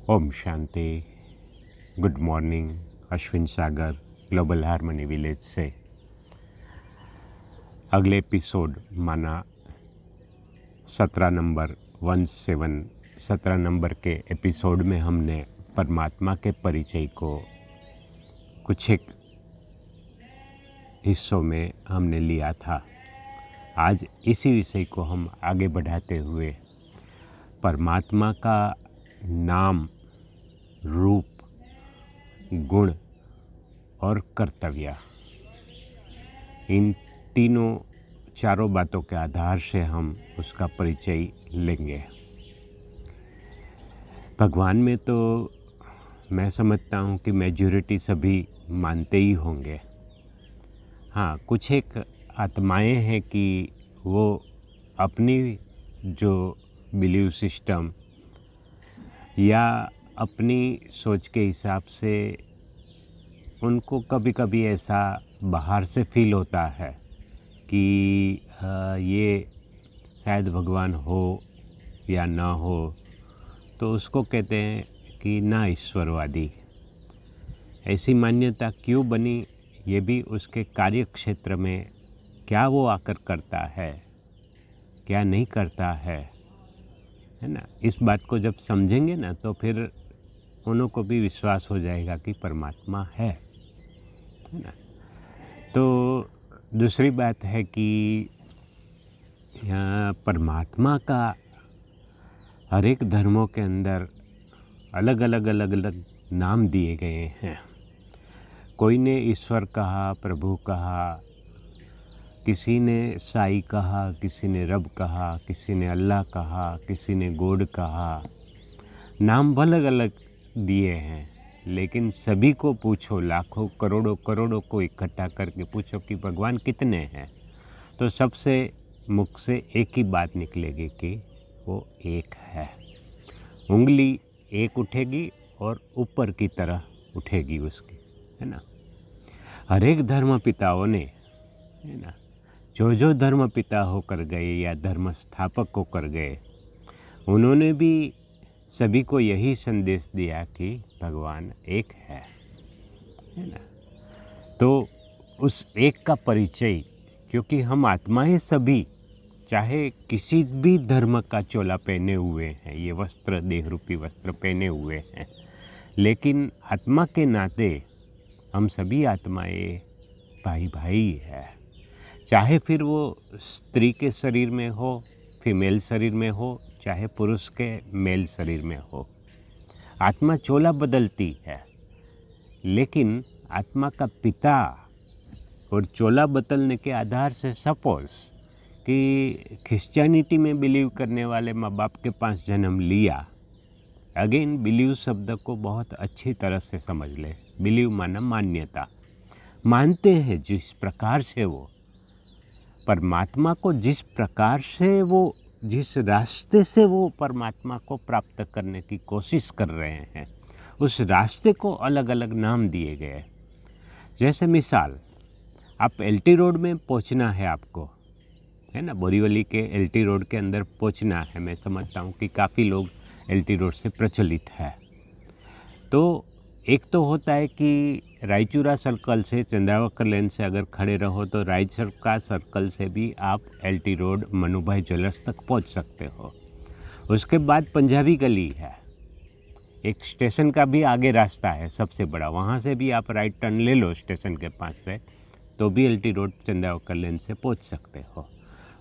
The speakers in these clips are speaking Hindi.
ओम शांति। Good morning. Ashwin Sagar global harmony village से अगले एपिसोड माना 17 नंबर के एपिसोड में हमने परमात्मा के परिचय को कुछ एक हिस्सों में हमने लिया था। आज इसी विषय को हम आगे बढ़ाते हुए परमात्मा का नाम, रूप, गुण और कर्तव्य, इन चारों बातों के आधार से हम उसका परिचय लेंगे। भगवान में तो मैं समझता हूँ कि मेजॉरिटी सभी मानते ही होंगे। हाँ, कुछ एक आत्माएं हैं कि वो अपनी जो बिलीव सिस्टम या अपनी सोच के हिसाब से उनको कभी कभी ऐसा बाहर से फील होता है कि ये शायद भगवान हो या ना हो, तो उसको कहते हैं कि ना ईश्वरवादी। ऐसी मान्यता क्यों बनी, ये भी उसके कार्य क्षेत्र में क्या वो आकर करता है, क्या नहीं करता है ना। इस बात को जब समझेंगे ना तो फिर उनको भी विश्वास हो जाएगा कि परमात्मा है ना। तो दूसरी बात है कि परमात्मा का हर एक धर्मों के अंदर अलग अलग नाम दिए गए हैं। कोई ने ईश्वर कहा, प्रभु कहा, किसी ने साई कहा, किसी ने रब कहा, किसी ने अल्लाह कहा, किसी ने गॉड कहा। नाम अलग अलग दिए हैं, लेकिन सभी को पूछो, लाखों करोड़ों को इकट्ठा करके पूछो कि भगवान कितने हैं, तो सबसे मुख से एक ही बात निकलेगी कि वो एक है। उंगली एक उठेगी और ऊपर की तरह उठेगी उसकी, है ना। हर एक धर्म पिताओं ने, है ना, जो धर्म पिता होकर गए या धर्म स्थापक होकर गए, उन्होंने भी सभी को यही संदेश दिया कि भगवान एक है ना। तो उस एक का परिचय, क्योंकि हम आत्माएं सभी, चाहे किसी भी धर्म का चोला पहने हुए हैं, ये वस्त्र देह रूपी वस्त्र पहने हुए हैं, लेकिन आत्मा के नाते हम सभी आत्माएं भाई भाई है। चाहे फिर वो स्त्री के शरीर में हो, फीमेल शरीर में हो, चाहे पुरुष के मेल शरीर में हो, आत्मा चोला बदलती है, लेकिन आत्मा का पिता और चोला बदलने के आधार से सपोज कि क्रिश्चियनिटी में बिलीव करने वाले माँ बाप के पास जन्म लिया। अगेन बिलीव शब्द को बहुत अच्छी तरह से समझ ले। बिलीव माना मान्यता, मानते हैं जिस प्रकार से वो परमात्मा को, जिस प्रकार से वो, जिस रास्ते से वो परमात्मा को प्राप्त करने की कोशिश कर रहे हैं, उस रास्ते को अलग अलग नाम दिए गए। जैसे मिसाल, आप एलटी रोड में पहुंचना है आपको, है ना, बोरीवली के एलटी रोड के अंदर पहुंचना है। मैं समझता हूँ कि काफ़ी लोग एलटी रोड से प्रचलित है। तो एक तो होता है कि रायचूरा सर्कल से, चंद्रावकर लेन से अगर खड़े रहो तो रायचूरा सर्कल से भी आप एलटी रोड मनुभाई ज्वेलर्स तक पहुंच सकते हो। उसके बाद पंजाबी गली है, एक स्टेशन का भी आगे रास्ता है सबसे बड़ा, वहाँ से भी आप राइट टर्न ले लो स्टेशन के पास से, तो भी एलटी रोड चंद्रावकर लेन से पहुँच सकते हो।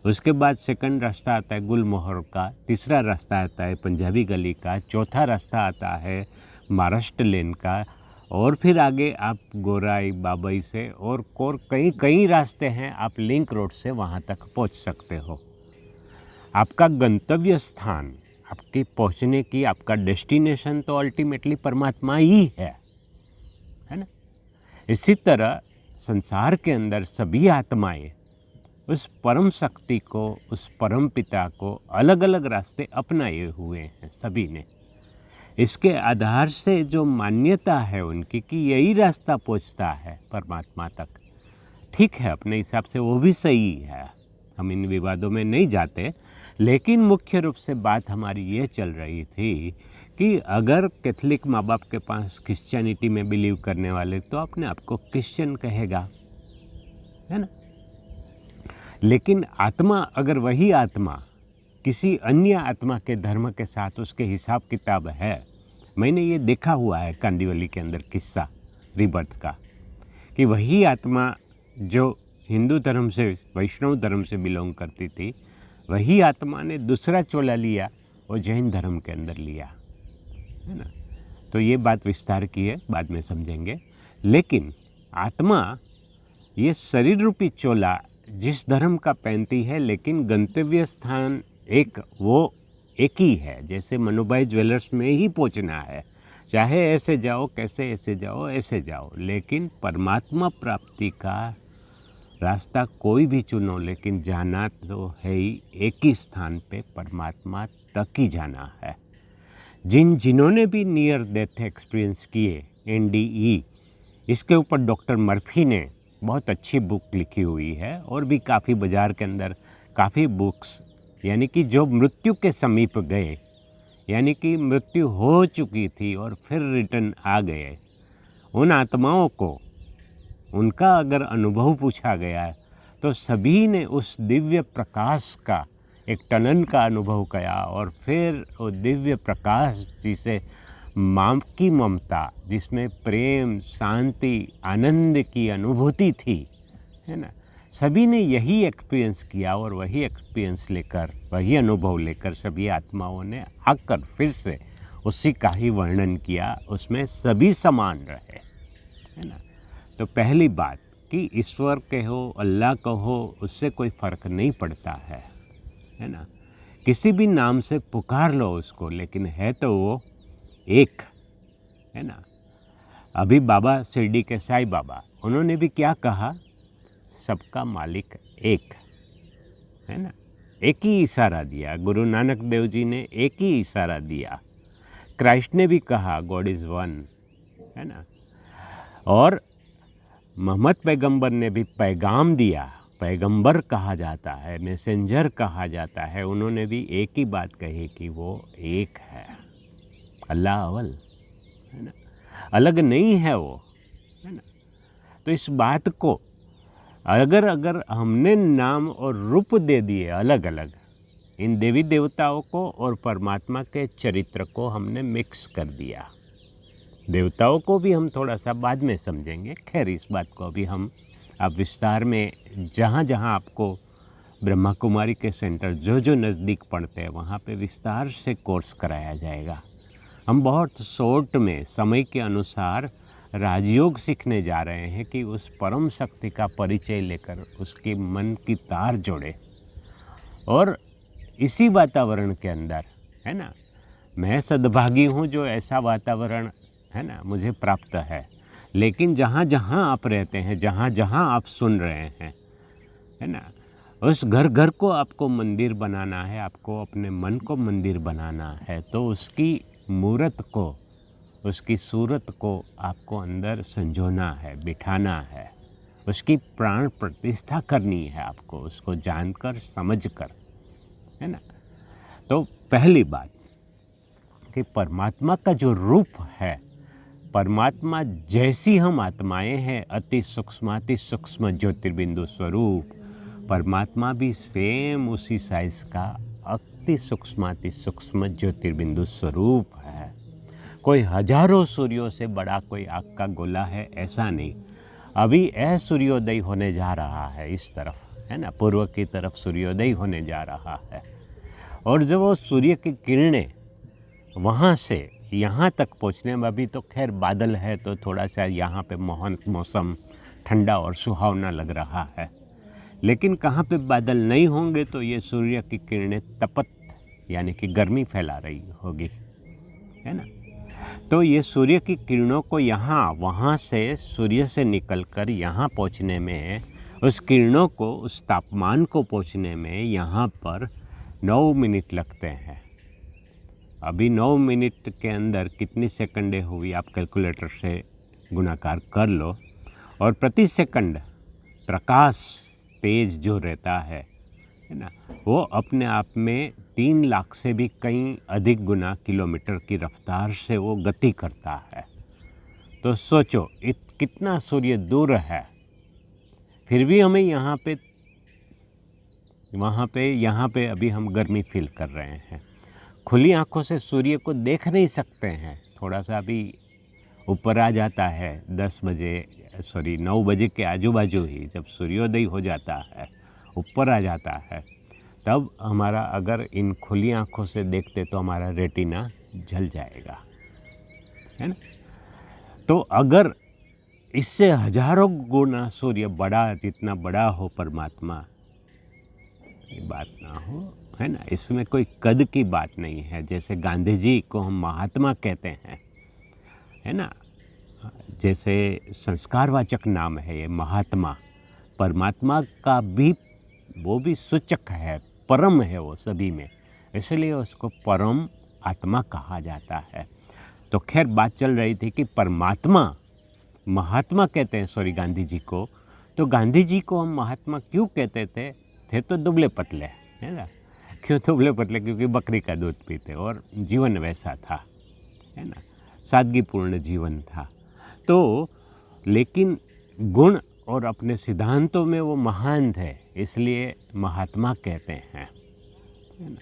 उसके बाद सेकंड रास्ता आता है गुलमोहर का, तीसरा रास्ता आता है पंजाबी गली का, चौथा रास्ता आता है महाराष्ट्र लेन का, और फिर आगे आप गोराई बाबई से और कई रास्ते हैं, आप लिंक रोड से वहाँ तक पहुँच सकते हो। आपका गंतव्य स्थान, आपके पहुँचने की, आपका डेस्टिनेशन तो अल्टीमेटली परमात्मा ही है ना। इसी तरह संसार के अंदर सभी आत्माएं उस परम शक्ति को, उस परम पिता को अलग अलग रास्ते अपनाए हुए हैं सभी ने। इसके आधार से जो मान्यता है उनकी कि यही रास्ता पहुंचता है परमात्मा तक, ठीक है, अपने हिसाब से वो भी सही है, हम इन विवादों में नहीं जाते। लेकिन मुख्य रूप से बात हमारी ये चल रही थी कि अगर कैथलिक माँ बाप के पास क्रिश्चियनिटी में बिलीव करने वाले तो अपने आप को क्रिश्चियन कहेगा, है ना। लेकिन आत्मा, अगर वही आत्मा किसी अन्य आत्मा के धर्म के साथ उसके हिसाब किताब है, मैंने ये देखा हुआ है कांदिवली के अंदर किस्सा रिबर्थ का, कि वही आत्मा जो हिंदू धर्म से वैष्णव धर्म से बिलोंग करती थी, वही आत्मा ने दूसरा चोला लिया और जैन धर्म के अंदर लिया, है ना। तो ये बात विस्तार की है, बाद में समझेंगे। लेकिन आत्मा ये शरीर रूपी चोला जिस धर्म का पहनती है, लेकिन गंतव्य स्थान वो एक ही है। जैसे मनोभाई ज्वेलर्स में ही पहुंचना है, चाहे ऐसे जाओ, कैसे ऐसे जाओ, ऐसे जाओ, लेकिन परमात्मा प्राप्ति का रास्ता कोई भी चुनो, लेकिन जाना तो है ही एक ही स्थान पे, परमात्मा तक ही जाना है। जिन्होंने भी नियर डेथ एक्सपीरियंस किए, NDE, इसके ऊपर डॉक्टर मर्फी ने बहुत अच्छी बुक लिखी हुई है, और भी काफ़ी बाज़ार के अंदर काफ़ी बुक्स, यानी कि जो मृत्यु के समीप गए, यानी कि मृत्यु हो चुकी थी और फिर रिटर्न आ गए, उन आत्माओं को उनका अगर अनुभव पूछा गया तो सभी ने उस दिव्य प्रकाश का एक टनन का अनुभव किया, और फिर वो दिव्य प्रकाश जिसे माँ की ममता, जिसमें प्रेम, शांति, आनंद की अनुभूति थी, है ना, सभी ने यही एक्सपीरियंस किया, और वही एक्सपीरियंस लेकर, वही अनुभव लेकर सभी आत्माओं ने आकर फिर से उसी का ही वर्णन किया, उसमें सभी समान रहे, है ना। तो पहली बात कि ईश्वर कहो, अल्लाह कहो, उससे कोई फ़र्क नहीं पड़ता है ना। किसी भी नाम से पुकार लो उसको, लेकिन है तो वो एक, है ना। अभी बाबा शिरडी के साईं बाबा, उन्होंने भी क्या कहा, सबका मालिक एक, है ना। एक ही इशारा दिया। गुरु नानक देव जी ने एक ही इशारा दिया। क्राइस्ट ने भी कहा गॉड इज़ वन, है ना। और मोहम्मद पैगंबर ने भी पैगाम दिया, पैगंबर कहा जाता है, मैसेंजर कहा जाता है, उन्होंने भी एक ही बात कही कि वो एक है, अल्लाह अव्वल, है ना, अलग नहीं है वो, है ना। तो इस बात को अगर हमने नाम और रूप दे दिए अलग अलग, इन देवी देवताओं को और परमात्मा के चरित्र को हमने मिक्स कर दिया। देवताओं को भी हम थोड़ा सा बाद में समझेंगे, खैर इस बात को अभी हम आप विस्तार में जहाँ जहाँ आपको ब्रह्मा कुमारी के सेंटर जो नज़दीक पड़ते हैं वहाँ पे विस्तार से कोर्स कराया जाएगा। हम बहुत शॉर्ट में समय के अनुसार राजयोग सीखने जा रहे हैं कि उस परम शक्ति का परिचय लेकर उसके मन की तार जोड़े, और इसी वातावरण के अंदर, है ना, मैं सद्भागी हूँ जो ऐसा वातावरण, है ना, मुझे प्राप्त है। लेकिन जहाँ जहाँ आप रहते हैं, जहाँ जहाँ आप सुन रहे हैं, है ना, उस घर घर को आपको मंदिर बनाना है, आपको अपने मन को मंदिर बनाना है, तो उसकी मूरत को, उसकी सूरत को आपको अंदर संजोना है, बिठाना है, उसकी प्राण प्रतिष्ठा करनी है आपको, उसको जानकर समझकर, है ना। तो पहली बात कि परमात्मा का जो रूप है, परमात्मा जैसी हम आत्माएं हैं, अति सूक्ष्म ज्योतिर्बिंदु स्वरूप, परमात्मा भी सेम उसी साइज का अति सूक्ष्म ज्योतिर्बिंदु स्वरूप है। कोई हजारों सूर्यों से बड़ा कोई आग का गोला है, ऐसा नहीं। अभी सूर्योदय होने जा रहा है इस तरफ, है ना, पूर्व की तरफ सूर्योदय होने जा रहा है, और जब वो सूर्य की किरणें वहाँ से यहाँ तक पहुँचने में, अभी तो खैर बादल है तो थोड़ा सा यहाँ पे मौसम ठंडा और सुहावना लग रहा है, लेकिन कहाँ पे बादल नहीं होंगे तो ये सूर्य की किरणें तपत, यानी कि गर्मी फैला रही होगी, है ना। तो ये सूर्य की किरणों को वहाँ से सूर्य से निकलकर यहाँ पहुँचने में, उस किरणों को, उस तापमान को पहुँचने में यहाँ पर 9 मिनट लगते हैं। अभी 9 मिनट के अंदर कितनी सेकंडें हुई आप कैलकुलेटर से गुणाकार कर लो, और प्रति सेकंड प्रकाश तेज जो रहता है है ना, वो अपने आप में 3 लाख से भी कई अधिक गुना किलोमीटर की रफ्तार से वो गति करता है। तो सोचो कितना सूर्य दूर है, फिर भी हमें यहाँ पे अभी हम गर्मी फील कर रहे हैं। खुली आंखों से सूर्य को देख नहीं सकते हैं। थोड़ा सा भी ऊपर आ जाता है 9 बजे के आजू बाजू ही जब सूर्योदय हो जाता है, ऊपर आ जाता है, तब हमारा अगर इन खुली आंखों से देखते तो हमारा रेटिना जल जाएगा, है ना। तो अगर इससे हजारों गुना सूर्य बड़ा, जितना बड़ा हो परमात्मा, ये बात ना हो, है ना। इसमें कोई कद की बात नहीं है। जैसे गांधी जी को हम महात्मा कहते हैं, है ना, जैसे संस्कारवाचक नाम है ये महात्मा, परमात्मा का भी वो भी सूचक है, परम है वो सभी में, इसलिए उसको परम आत्मा कहा जाता है। तो खैर बात चल रही थी कि परमात्मा, महात्मा कहते हैं गांधी जी को। तो गांधी जी को हम महात्मा क्यों कहते थे तो दुबले पतले, है ना। क्यों दुबले पतले? क्योंकि बकरी का दूध पीते और जीवन वैसा था, है ना, सादगीपूर्ण जीवन था। तो लेकिन गुण और अपने सिद्धांतों में वो महान थे, इसलिए महात्मा कहते हैं, है ना।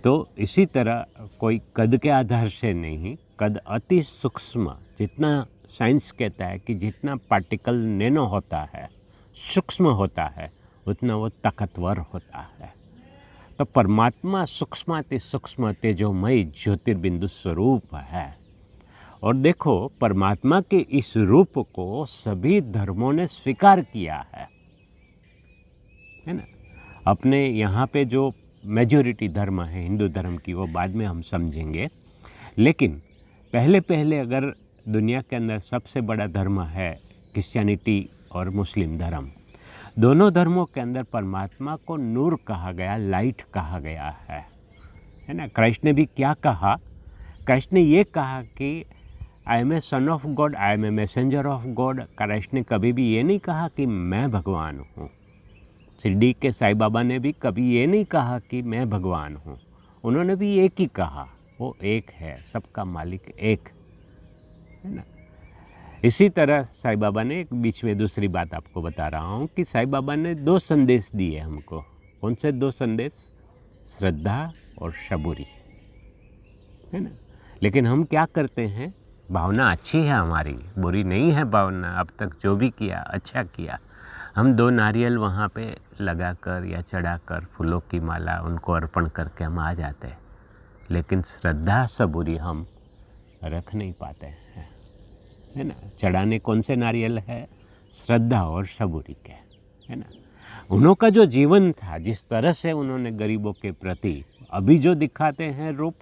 तो इसी तरह कोई कद के आधार से नहीं, कद अति सूक्ष्म, जितना साइंस कहता है कि जितना पार्टिकल नैनो होता है, सूक्ष्म होता है, उतना वो ताकतवर होता है। तो परमात्मा सूक्ष्माति सूक्ष्म तेजोमय ज्योतिर्बिंदु स्वरूप है। और देखो परमात्मा के इस रूप को सभी धर्मों ने स्वीकार किया है ना। अपने यहाँ पे जो मेजॉरिटी धर्म है हिंदू धर्म की, वो बाद में हम समझेंगे, लेकिन पहले अगर दुनिया के अंदर सबसे बड़ा धर्म है क्रिश्चियनिटी और मुस्लिम धर्म, दोनों धर्मों के अंदर परमात्मा को नूर कहा गया, लाइट कहा गया है ना। क्राइस्ट ने भी क्या कहा? क्राइस्ट ने ये कहा कि I am a son of God, I am a messenger of God. Christ ने कभी भी ये नहीं कहा कि मैं भगवान हूँ। शिरडी के साईं बाबा ने भी कभी ये नहीं कहा कि मैं भगवान हूँ। उन्होंने भी एक ही कहा, वो एक है, सबका मालिक एक, है ना। इसी तरह साईं बाबा ने एक बीच में दूसरी बात आपको बता रहा हूँ कि साईं बाबा ने 2 संदेश दिए हमको। कौन से 2 संदेश? श्रद्धा और सबूरी, है ना। लेकिन हम क्या करते हैं? भावना अच्छी है हमारी, बुरी नहीं है भावना, अब तक जो भी किया अच्छा किया, हम 2 नारियल वहाँ पे लगाकर या चढ़ाकर फूलों की माला उनको अर्पण करके हम आ जाते हैं। लेकिन श्रद्धा सबूरी हम रख नहीं पाते हैं, है ना। चढ़ाने कौन से नारियल है? श्रद्धा और सबूरी के, है ना। उन्हों का जो जीवन था, जिस तरह से उन्होंने गरीबों के प्रति अभी जो दिखाते हैं रूप,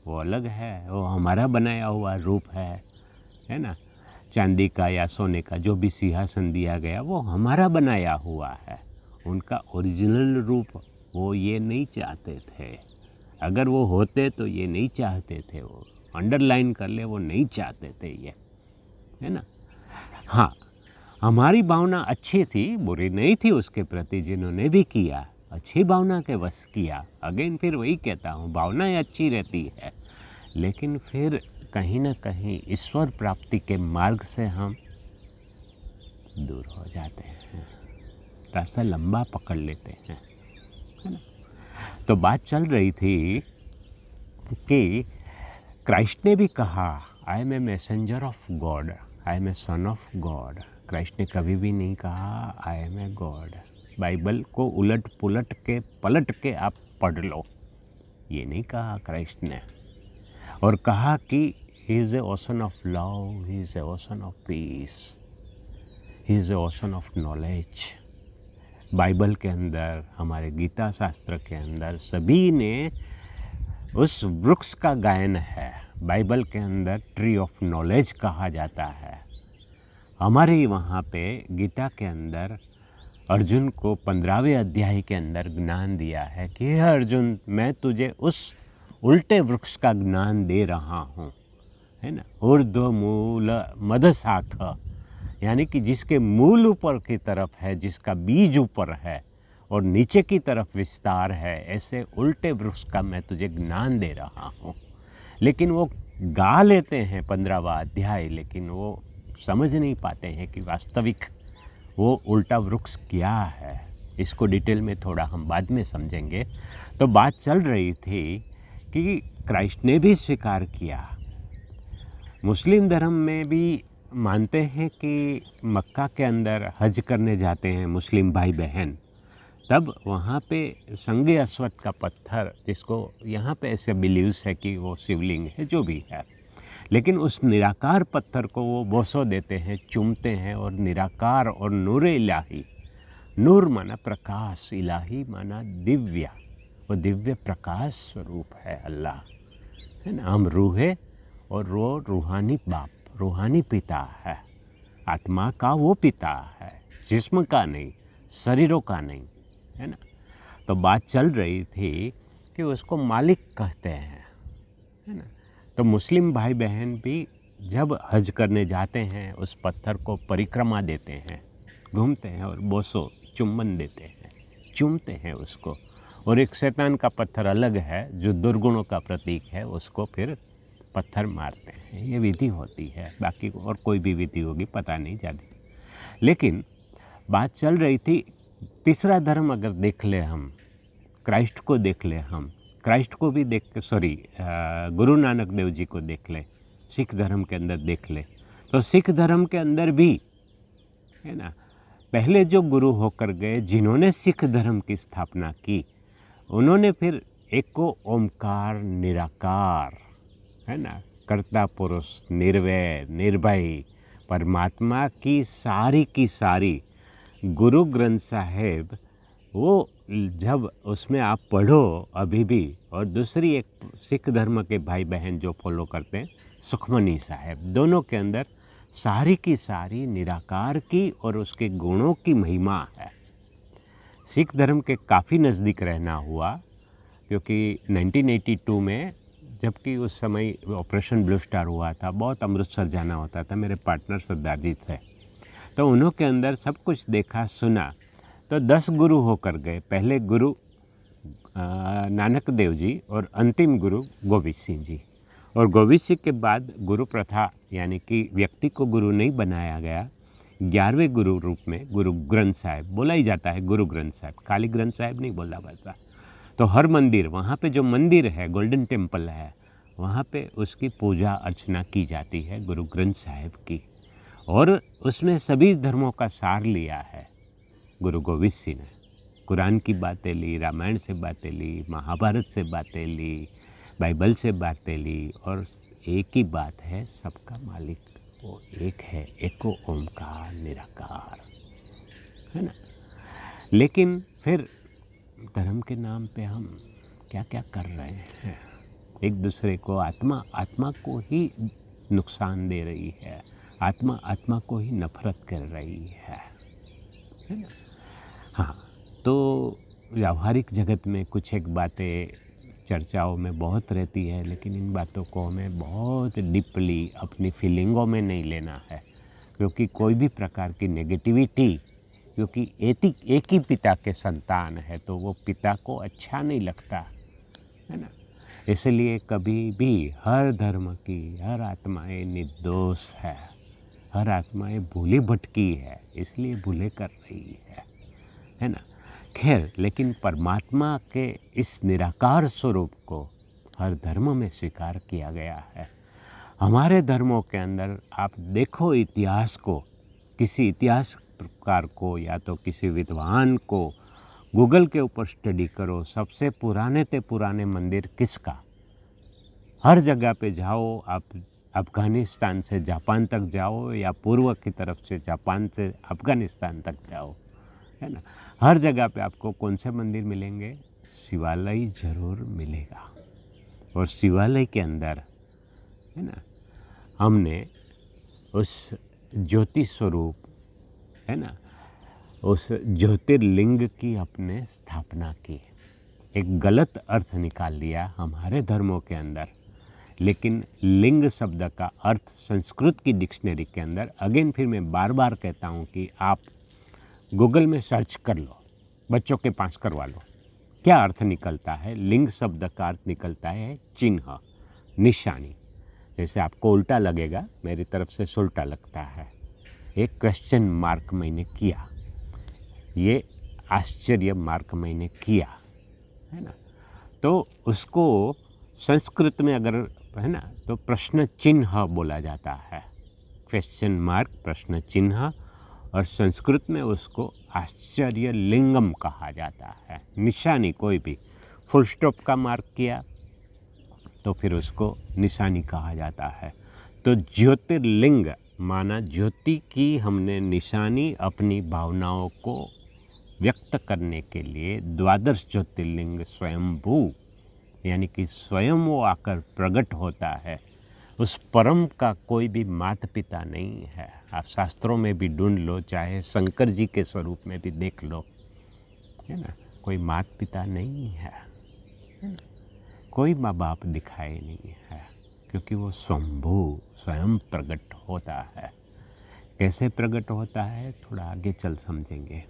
वो अलग है, वो हमारा बनाया हुआ रूप है ना। चांदी का या सोने का जो भी सिंहासन दिया गया वो हमारा बनाया हुआ है। उनका ओरिजिनल रूप वो ये नहीं चाहते थे। अगर वो होते तो ये नहीं चाहते थे, वो अंडरलाइन कर ले, वो नहीं चाहते थे ये, है ना। हाँ, हमारी भावना अच्छी थी, बुरी नहीं थी उसके प्रति। जिन्होंने भी किया अच्छी भावना के वश किया। अगेन फिर वही कहता हूँ, भावनाएं अच्छी रहती है, लेकिन फिर कहीं ना कहीं ईश्वर प्राप्ति के मार्ग से हम दूर हो जाते हैं, रास्ता लंबा पकड़ लेते हैं, है ना। तो बात चल रही थी कि क्राइस्ट ने भी कहा I am a messenger of God, I am a son of God. Christ ने कभी भी नहीं कहा I am a God. Bible को उलट पुलट के पलट के आप पढ़ लो, ये नहीं कहा क्राइस्ट ने। और कहा कि he is a ocean of love, he is a ocean of peace, he is a ocean of knowledge. Bible के अंदर, हमारे गीता शास्त्र के अंदर सभी ने उस वृक्ष का गायन है। बाइबल के अंदर ट्री ऑफ नॉलेज कहा जाता है। हमारे वहाँ पे गीता के अंदर अर्जुन को 15वें अध्याय के अंदर ज्ञान दिया है कि हे अर्जुन, मैं तुझे उस उल्टे वृक्ष का ज्ञान दे रहा हूँ, है ना। ऊर्ध्व मूल मद शाख, यानी कि जिसके मूल ऊपर की तरफ है, जिसका बीज ऊपर है, और नीचे की तरफ विस्तार है, ऐसे उल्टे वृक्ष का मैं तुझे ज्ञान दे रहा हूँ। लेकिन वो गा लेते हैं 15वां अध्याय, लेकिन वो समझ नहीं पाते हैं कि वास्तविक वो उल्टा वृक्ष क्या है। इसको डिटेल में थोड़ा हम बाद में समझेंगे। तो बात चल रही थी कि क्राइस्ट ने भी स्वीकार किया। मुस्लिम धर्म में भी मानते हैं कि मक्का के अंदर हज करने जाते हैं मुस्लिम भाई बहन, तब वहाँ पे संगे अश्वत्थ का पत्थर, जिसको यहाँ पे ऐसे बिलीव्स है कि वो शिवलिंग है, जो भी है, लेकिन उस निराकार पत्थर को वो बोसो देते हैं, चूमते हैं, और निराकार और नूर इलाही, नूर माना प्रकाश, इलाही माना दिव्य, वो दिव्य प्रकाश स्वरूप है अल्लाह, है ना। हम रूह है और वो रूहानी बाप, रूहानी पिता है, आत्मा का वो पिता है, जिस्म का नहीं, शरीरों का नहीं, है ना। तो बात चल रही थी कि उसको मालिक कहते हैं, है ना। तो मुस्लिम भाई बहन भी जब हज करने जाते हैं उस पत्थर को परिक्रमा देते हैं, घूमते हैं और बोसो चुम्बन देते हैं, चूमते हैं उसको। और एक शैतान का पत्थर अलग है जो दुर्गुणों का प्रतीक है, उसको फिर पत्थर मारते हैं। ये विधि होती है, बाकी और कोई भी विधि होगी पता नहीं ज़्यादा। लेकिन बात चल रही थी तीसरा धर्म अगर देख ले हम, क्राइस्ट को देख ले हम, क्राइस्ट को भी देख, गुरु नानक देव जी को देख ले, सिख धर्म के अंदर देख ले, तो सिख धर्म के अंदर भी, है ना, पहले जो गुरु होकर गए जिन्होंने सिख धर्म की स्थापना की, उन्होंने फिर एको ओमकार निराकार, है ना, कर्ता पुरुष, निर्वैर, निर्भय परमात्मा की सारी गुरु ग्रंथ साहिब, वो जब उसमें आप पढ़ो अभी भी, और दूसरी एक सिख धर्म के भाई बहन जो फॉलो करते हैं सुखमनी साहिब, दोनों के अंदर सारी की सारी निराकार की और उसके गुणों की महिमा है। सिख धर्म के काफ़ी नज़दीक रहना हुआ, क्योंकि 1982 में, जबकि उस समय ऑपरेशन ब्लू स्टार हुआ था, बहुत अमृतसर जाना होता था, मेरे पार्टनर सरदार जी थे, तो उन्हों के अंदर सब कुछ देखा सुना। तो 10 गुरु होकर गए, पहले गुरु नानक देव जी और अंतिम गुरु गोविंद सिंह जी, और गोविंद सिंह के बाद गुरु प्रथा, यानी कि व्यक्ति को गुरु नहीं बनाया गया, 11वें गुरु रूप में गुरु ग्रंथ साहिब बोला ही जाता है, गुरु ग्रंथ साहिब, खाली ग्रंथ साहिब नहीं बोला जाता। तो हर मंदिर, वहाँ पे जो मंदिर है, गोल्डन टेम्पल है, वहाँ पे उसकी पूजा अर्चना की जाती है गुरु ग्रंथ साहिब की, और उसमें सभी धर्मों का सार लिया है गुरु गोविंद सिंह ने। कुरान की बातें ली, रामायण से बातें ली, महाभारत से बातें ली, बाइबल से बातें ली, और एक ही बात है, सबका मालिक वो एक है, एको ओमकार निराकार, है ना। लेकिन फिर धर्म के नाम पे हम क्या क्या कर रहे हैं, एक दूसरे को, आत्मा को ही नुकसान दे रही है, आत्मा को ही नफरत कर रही है ना। हाँ, तो व्यावहारिक जगत में कुछ एक बातें चर्चाओं में बहुत रहती है, लेकिन इन बातों को हमें बहुत डीपली अपनी फीलिंगों में नहीं लेना है, क्योंकि कोई भी प्रकार की नेगेटिविटी, क्योंकि एक ही पिता के संतान है, तो वो पिता को अच्छा नहीं लगता, है ना। इसलिए कभी भी हर धर्म की हर आत्माएं निर्दोष है, हर आत्माएं भूली भटकी है, इसलिए भूले कर रही है ना। खैर, लेकिन परमात्मा के इस निराकार स्वरूप को हर धर्म में स्वीकार किया गया है। हमारे धर्मों के अंदर आप देखो इतिहास को, किसी इतिहासकार को या तो किसी विद्वान को गूगल के ऊपर स्टडी करो, सबसे पुराने से पुराने मंदिर किसका, हर जगह पे जाओ आप, अफ़गानिस्तान से जापान तक जाओ या पूर्व की तरफ से जापान से अफ़गानिस्तान तक जाओ, है ना, हर जगह पे आपको कौन से मंदिर मिलेंगे, शिवालय ज़रूर मिलेगा। और शिवालय के अंदर, है ना, हमने उस ज्योति स्वरूप, है ना, उस ज्योतिर्लिंग की अपने स्थापना की। एक गलत अर्थ निकाल लिया हमारे धर्मों के अंदर, लेकिन लिंग शब्द का अर्थ संस्कृत की डिक्शनरी के अंदर, अगेन फिर मैं बार बार कहता हूँ कि आप गूगल में सर्च कर लो, बच्चों के पास करवा लो। क्या अर्थ निकलता है? लिंग शब्द का अर्थ निकलता है चिन्ह, निशानी। जैसे आपको उल्टा लगेगा, मेरी तरफ से सुल्टा लगता है। एक क्वेश्चन मार्क मैंने किया, ये आश्चर्य मार्क मैंने किया, है ना। तो उसको संस्कृत में अगर है ना तो प्रश्न चिन्ह बोला जाता है। क्वेश्चन मार्क प्रश्न चिन्ह, और संस्कृत में उसको आश्चर्य लिंगम कहा जाता है। निशानी कोई भी फुल स्टॉप का मार्क किया तो फिर उसको निशानी कहा जाता है। तो ज्योतिर्लिंग माना ज्योति की हमने निशानी अपनी भावनाओं को व्यक्त करने के लिए। द्वादश ज्योतिर्लिंग स्वयंभू, यानी कि स्वयं वो आकर प्रकट होता है। उस परम का कोई भी माता पिता नहीं है। आप शास्त्रों में भी ढूंढ लो, चाहे शंकर जी के स्वरूप में भी देख लो, है ना, कोई माता पिता नहीं है, कोई माँ बाप दिखाई नहीं है, क्योंकि वो स्वयंभू स्वयं प्रकट होता है। कैसे प्रकट होता है थोड़ा आगे चल समझेंगे।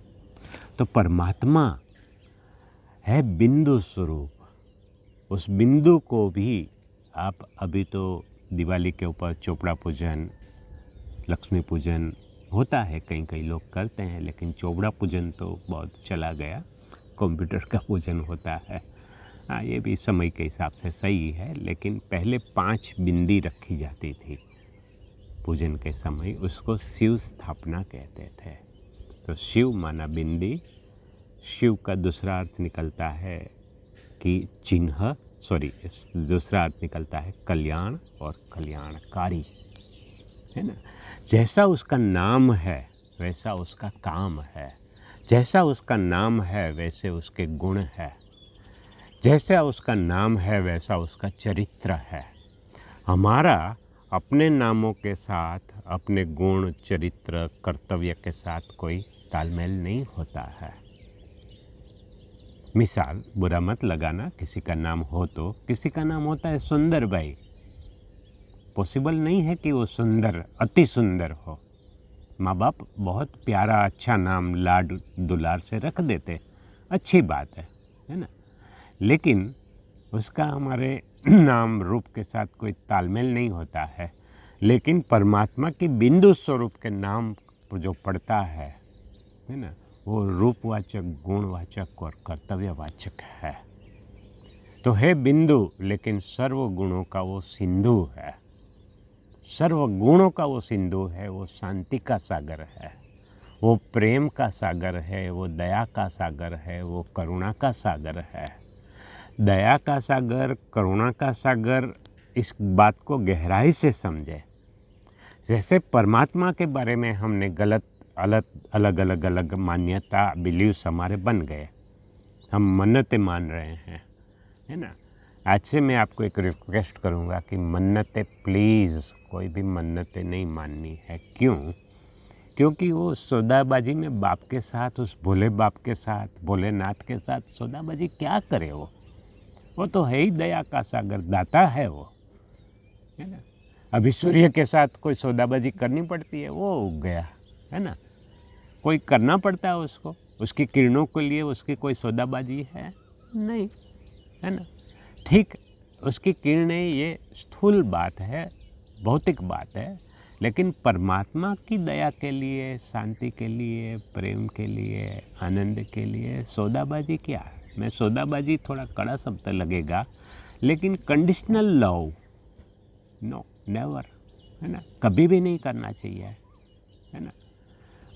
तो परमात्मा है बिंदु स्वरूप। उस बिंदु को भी आप अभी तो दिवाली के ऊपर चोपड़ा पूजन, लक्ष्मी पूजन होता है, कई लोग करते हैं, लेकिन चोपड़ा पूजन तो बहुत चला गया, कंप्यूटर का पूजन होता है। हाँ, ये भी समय के हिसाब से सही है, लेकिन पहले 5 बिंदी रखी जाती थी पूजन के समय, उसको शिव स्थापना कहते थे। तो शिव माना बिंदी, शिव का दूसरा अर्थ निकलता है कि चिन्ह, दूसरा अर्थ निकलता है कल्याण और कल्याणकारी, है ना। जैसा उसका नाम है वैसा उसका काम है, जैसा उसका नाम है वैसे उसके गुण है, जैसा उसका नाम है वैसा उसका चरित्र है। हमारा अपने नामों के साथ, अपने गुण, चरित्र, कर्तव्य के साथ कोई तालमेल नहीं होता है। मिसाल, बुरा मत लगाना, किसी का नाम हो तो, किसी का नाम होता है सुंदर भाई, पॉसिबल नहीं है कि वो सुंदर, अति सुंदर हो। माँ बाप बहुत प्यारा अच्छा नाम लाड दुलार से रख देते, अच्छी बात है ना, लेकिन उसका हमारे नाम रूप के साथ कोई तालमेल नहीं होता है। लेकिन परमात्मा की बिंदु स्वरूप के नाम जो पढ़ता है ना, वो रूपवाचक, गुणवाचक और कर्तव्यवाचक है। तो है बिंदु, लेकिन सर्व गुणों का वो सिंधु है, सर्व गुणों का वो सिंधु है। वो शांति का सागर है, वो प्रेम का सागर है, वो दया का सागर है, वो करुणा का सागर है। दया का सागर, करुणा का सागर, इस बात को गहराई से समझे। जैसे परमात्मा के बारे में हमने अलग अलग मान्यता, बिलीव्स हमारे बन गए, हम मन्नतें मान रहे हैं, है ना। आज से मैं आपको एक रिक्वेस्ट करूंगा कि मन्नतें प्लीज़ कोई भी मन्नतें नहीं माननी है। क्यों? क्योंकि वो सौदाबाजी में बाप के साथ, उस भोले बाप के साथ, भोलेनाथ के साथ सौदाबाजी क्या करे? वो तो है ही दया का सागर, दाता है वो, है ना। अभी सूर्य के साथ कोई सौदाबाजी करनी पड़ती है, वो उग गया, है ना। कोई करना पड़ता है उसको, उसकी किरणों के लिए उसकी कोई सौदाबाजी है नहीं, है ना। ठीक, उसकी किरणें, ये स्थूल बात है, भौतिक बात है, लेकिन परमात्मा की दया के लिए, शांति के लिए, प्रेम के लिए, आनंद के लिए सौदाबाजी क्या है? मैं सौदाबाजी थोड़ा कड़ा शब्द लगेगा, लेकिन कंडीशनल लव, नो, नेवर, है ना, कभी भी नहीं करना चाहिए, है ना।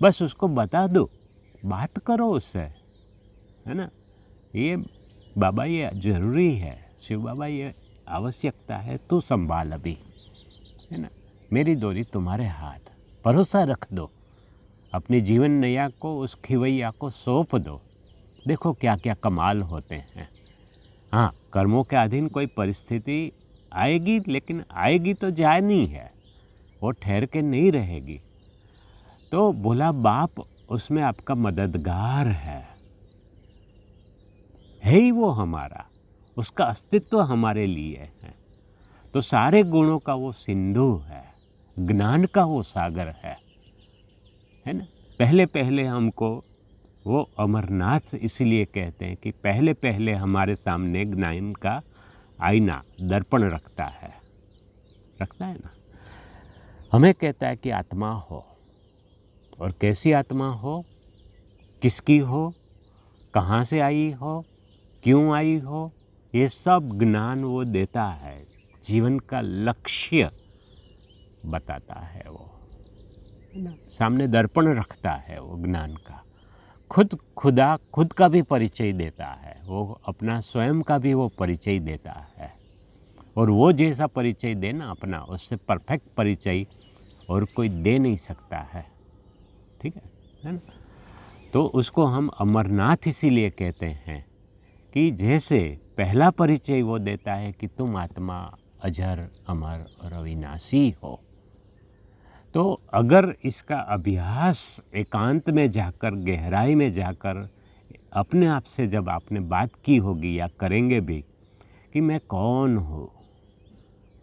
बस उसको बता दो, बात करो उससे, है ना। ये बाबा ये ज़रूरी है, शिव बाबा ये आवश्यकता है, तू संभाल अभी, है ना, मेरी डोरी तुम्हारे हाथ, भरोसा रख दो, अपनी जीवन नैया को उस खिवैया को सौंप दो, देखो क्या क्या कमाल होते हैं। हाँ, कर्मों के अधीन कोई परिस्थिति आएगी, लेकिन आएगी तो जानी है, वो ठहर के नहीं रहेगी। तो भोला बाप उसमें आपका मददगार है ही वो हमारा, उसका अस्तित्व हमारे लिए है। तो सारे गुणों का वो सिंधु है, ज्ञान का वो सागर है ना। पहले पहले हमको वो अमरनाथ इसलिए कहते हैं कि पहले पहले हमारे सामने ज्ञान का आईना दर्पण रखता है ना। हमें कहता है कि आत्मा हो, और कैसी आत्मा हो, किसकी हो, कहाँ से आई हो, क्यों आई हो, ये सब ज्ञान वो देता है। जीवन का लक्ष्य बताता है वो, है ना। सामने दर्पण रखता है वो ज्ञान का। खुद का भी परिचय देता है वो, अपना स्वयं का भी वो परिचय देता है। और वो जैसा परिचय देना अपना, उससे परफेक्ट परिचय और कोई दे नहीं सकता है, ठीक है ना। तो उसको हम अमरनाथ इसीलिए कहते हैं कि जैसे पहला परिचय वो देता है कि तुम आत्मा अजर अमर और अविनाशी हो। तो अगर इसका अभ्यास एकांत में जाकर, गहराई में जाकर अपने आप से जब आपने बात की होगी या करेंगे भी कि मैं कौन हूँ,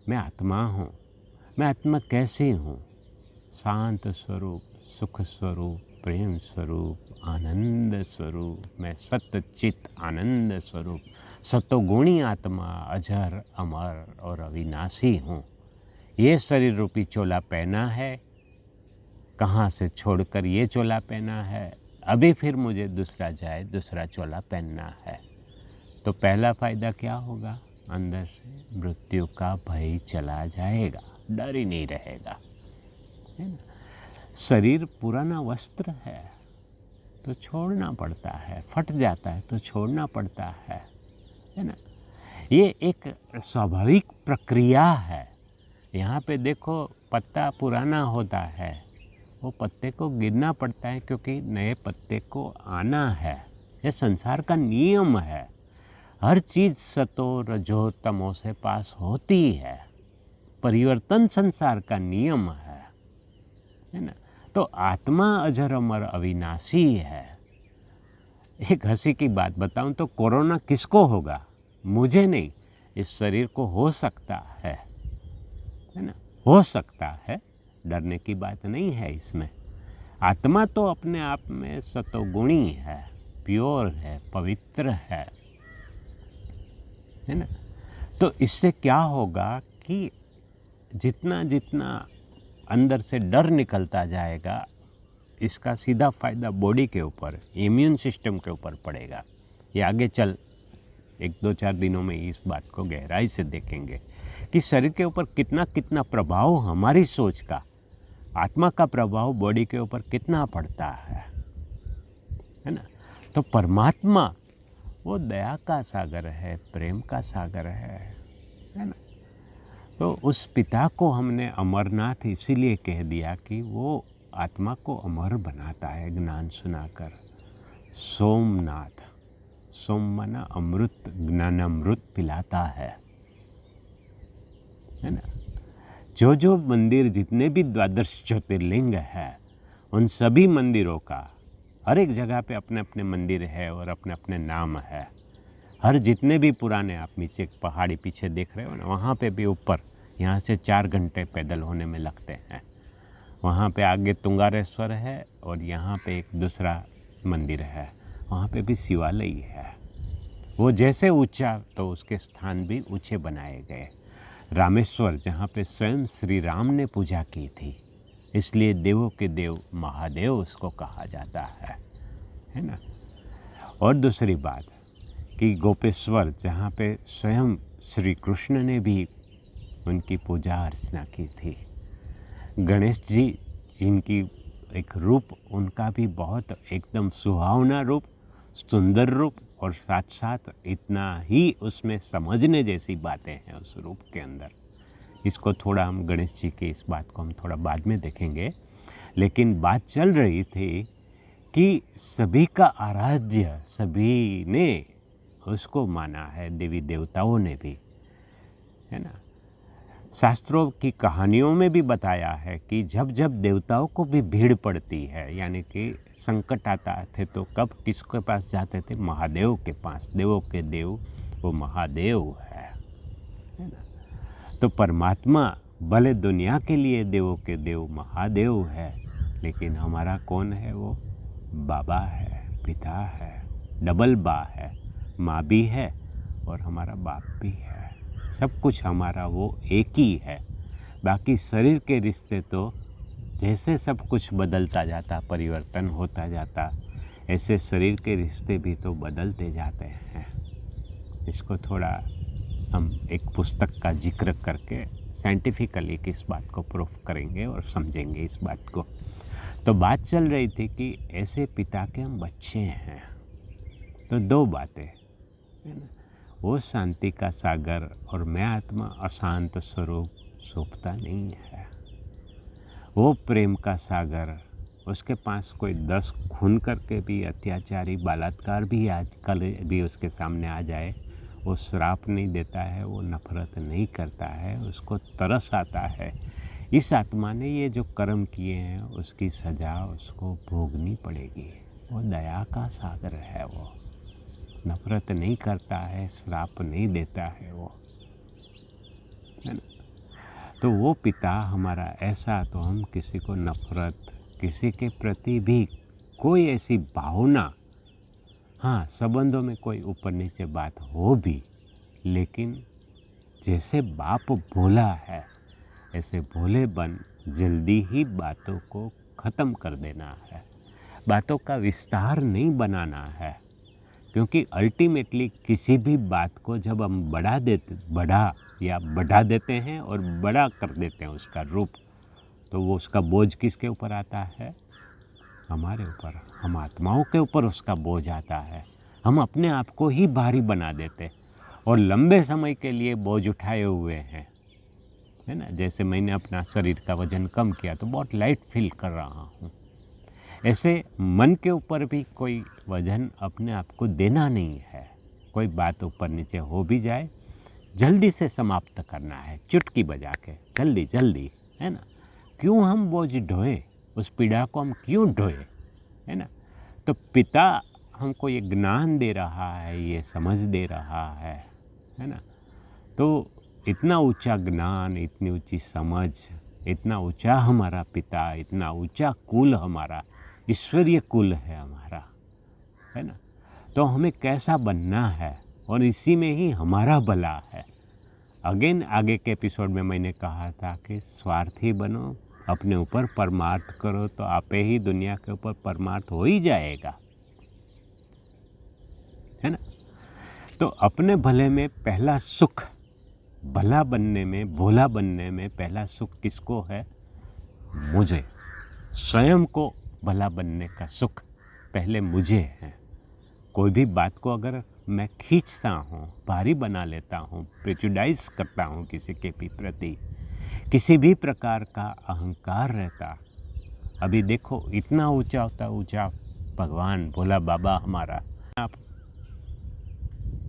मैं आत्मा हूँ, मैं आत्मा कैसी हूँ, शांत स्वरूप, सुख स्वरूप, प्रेम स्वरूप, आनंद स्वरूप, मैं सत्य चित आनंद स्वरूप, सतोगुणी आत्मा, अजर अमर और अविनाशी हूँ। ये शरीर रूपी चोला पहना है, कहाँ से छोड़कर ये चोला पहना है, अभी फिर मुझे दूसरा चोला पहनना है। तो पहला फ़ायदा क्या होगा, अंदर से मृत्यु का भय चला जाएगा, डर ही नहीं रहेगा, है ना। शरीर पुराना वस्त्र है तो छोड़ना पड़ता है, फट जाता है तो छोड़ना पड़ता है ना। ये एक स्वाभाविक प्रक्रिया है। यहाँ पे देखो, पत्ता पुराना होता है, वो पत्ते को गिरना पड़ता है क्योंकि नए पत्ते को आना है। ये संसार का नियम है। हर चीज़ सतो रजो तमो से पास होती है। परिवर्तन संसार का नियम है ना। तो आत्मा अजर अमर अविनाशी है। एक हंसी की बात बताऊं तो कोरोना किसको होगा, मुझे नहीं, इस शरीर को हो सकता है ना, हो सकता है, डरने की बात नहीं है इसमें। आत्मा तो अपने आप में सतोगुणी है, प्योर है, पवित्र है ना। तो इससे क्या होगा कि जितना जितना अंदर से डर निकलता जाएगा, इसका सीधा फ़ायदा बॉडी के ऊपर, इम्यून सिस्टम के ऊपर पड़ेगा। ये आगे चल 1-2-4 दिनों में इस बात को गहराई से देखेंगे कि शरीर के ऊपर कितना कितना प्रभाव, हमारी सोच का, आत्मा का प्रभाव बॉडी के ऊपर कितना पड़ता है ना। तो परमात्मा वो दया का सागर है, प्रेम का सागर है ना। तो उस पिता को हमने अमरनाथ इसीलिए कह दिया कि वो आत्मा को अमर बनाता है ज्ञान सुनाकर। सोमनाथ, सोम माना अमृत, ज्ञान अमृत पिलाता है ना। जो जो मंदिर, जितने भी 12 ज्योतिर्लिंग है, उन सभी मंदिरों का हर एक जगह पे अपने अपने मंदिर है और अपने अपने नाम है। हर जितने भी पुराने, आप नीचे पहाड़ी पीछे देख रहे हो ना, वहाँ पे भी ऊपर, यहाँ से 4 घंटे पैदल होने में लगते हैं। वहाँ पे आगे तुंगारेश्वर है और यहाँ पे एक दूसरा मंदिर है, वहाँ पे भी शिवालय है। वो जैसे ऊंचा तो उसके स्थान भी ऊंचे बनाए गए। रामेश्वर, जहाँ पे स्वयं श्री राम ने पूजा की थी, इसलिए देवों के देव महादेव उसको कहा जाता है ना। और दूसरी बात कि गोपेश्वर, जहाँ पे स्वयं श्री कृष्ण ने भी उनकी पूजा अर्चना की थी। गणेश जी, जिनकी एक रूप, उनका भी बहुत एकदम सुहावना रूप, सुंदर रूप, और साथ साथ इतना ही उसमें समझने जैसी बातें हैं उस रूप के अंदर। इसको थोड़ा हम, गणेश जी की इस बात को हम थोड़ा बाद में देखेंगे। लेकिन बात चल रही थी कि सभी का आराध्य, सभी ने उसको माना है, देवी देवताओं ने भी, है ना। शास्त्रों की कहानियों में भी बताया है कि जब जब देवताओं को भी भीड़ पड़ती है, यानी कि संकट आता थे, तो कब किसके पास जाते थे, महादेव के पास। देवों के देव वो महादेव है ना। तो परमात्मा भले दुनिया के लिए देवों के देव महादेव है, लेकिन हमारा कौन है, वो बाबा है, पिता है, डबल बा है, माँ भी है और हमारा बाप भी है। सब कुछ हमारा वो एक ही है। बाकी शरीर के रिश्ते तो जैसे सब कुछ बदलता जाता, परिवर्तन होता जाता, ऐसे शरीर के रिश्ते भी तो बदलते जाते हैं। इसको थोड़ा हम एक पुस्तक का जिक्र करके साइंटिफिकली इस बात को प्रूफ करेंगे और समझेंगे इस बात को। तो बात चल रही थी कि ऐसे पिता के हम बच्चे हैं। तो दो बातें है ना, वो शांति का सागर और मैं आत्मा अशांत स्वरूप सोपता नहीं है। वो प्रेम का सागर, उसके पास कोई 10 खून करके भी अत्याचारी बलात्कार भी आजकल भी उसके सामने आ जाए, वो श्राप नहीं देता है, वो नफरत नहीं करता है, उसको तरस आता है। इस आत्मा ने ये जो कर्म किए हैं उसकी सज़ा उसको भोगनी पड़ेगी। वो दया का सागर है, वो नफरत नहीं करता है, श्राप नहीं देता है वो, है ना। तो वो पिता हमारा ऐसा, तो हम किसी को नफरत, किसी के प्रति भी कोई ऐसी भावना, हाँ संबंधों में कोई ऊपर नीचे बात हो भी, लेकिन जैसे बाप भोला है ऐसे भोले बन जल्दी ही बातों को ख़त्म कर देना है। बातों का विस्तार नहीं बनाना है, क्योंकि अल्टीमेटली किसी भी बात को जब हम बढ़ा देते हैं और बड़ा कर देते हैं उसका रूप, तो वो उसका बोझ किसके ऊपर आता है? हमारे ऊपर, हम आत्माओं के ऊपर उसका बोझ आता है। हम अपने आप को ही भारी बना देते और लंबे समय के लिए बोझ उठाए हुए हैं, है ना। जैसे मैंने अपना शरीर का वज़न कम किया तो बहुत लाइट फील कर रहा हूँ, ऐसे मन के ऊपर भी कोई वज़न अपने आप को देना नहीं है। कोई बात ऊपर नीचे हो भी जाए, जल्दी से समाप्त करना है, चुटकी बजा के, जल्दी जल्दी, है ना। क्यों हम बोझ ढोए, उस पीड़ा को हम क्यों ढोए, है ना। तो पिता हमको ये ज्ञान दे रहा है, ये समझ दे रहा है ना। तो इतना ऊंचा ज्ञान, इतनी ऊंची समझ, इतना ऊंचा हमारा पिता, इतना ऊंचा कुल हमारा, ईश्वरीय कुल है हमारा, है ना। तो हमें कैसा बनना है और इसी में ही हमारा भला है। अगेन आगे के एपिसोड में मैंने कहा था कि स्वार्थी बनो, अपने ऊपर परमार्थ करो, तो आपे ही दुनिया के ऊपर परमार्थ हो ही जाएगा, है ना। तो अपने भले में पहला सुख, भला बनने में, भोला बनने में पहला सुख किसको है? मुझे। स्वयं को भला बनने का सुख पहले मुझे है। कोई भी बात को अगर मैं खींचता हूँ, भारी बना लेता हूँ, प्रेजुडाइज करता हूँ किसी के भी प्रति, किसी भी प्रकार का अहंकार रहता, अभी देखो इतना ऊंचा होता, ऊंचा भगवान भोला बाबा हमारा, आप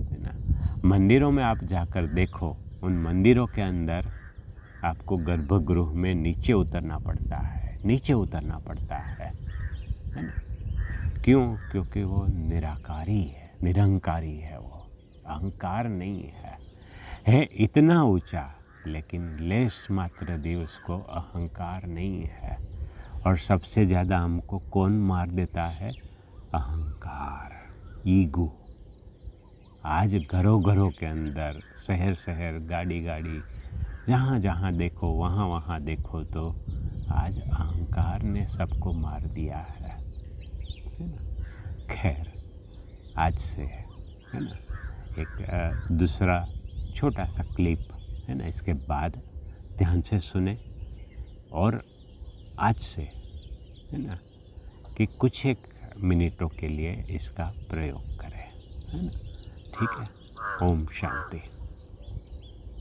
है ना, मंदिरों में आप जाकर देखो, उन मंदिरों के अंदर आपको गर्भगृह में नीचे उतरना पड़ता है, नीचे उतरना पड़ता है ना। क्यों? क्योंकि वो निराकारी है, निरंकारी है, वो अहंकार नहीं है इतना ऊंचा, लेकिन लेस मात्र भी उसको अहंकार नहीं है। और सबसे ज़्यादा हमको कौन मार देता है? अहंकार, ईगो। आज घरों घरों के अंदर, शहर शहर, गाड़ी गाड़ी, जहाँ जहाँ देखो, वहाँ वहाँ देखो, तो आज अहंकार ने सबको मार दिया है ना। खैर, आज से है ना एक दूसरा छोटा सा क्लिप है ना, इसके बाद ध्यान से सुने और आज से है ना कि कुछ एक मिनटों के लिए इसका प्रयोग करें, है ना। ठीक है। ओम शांति।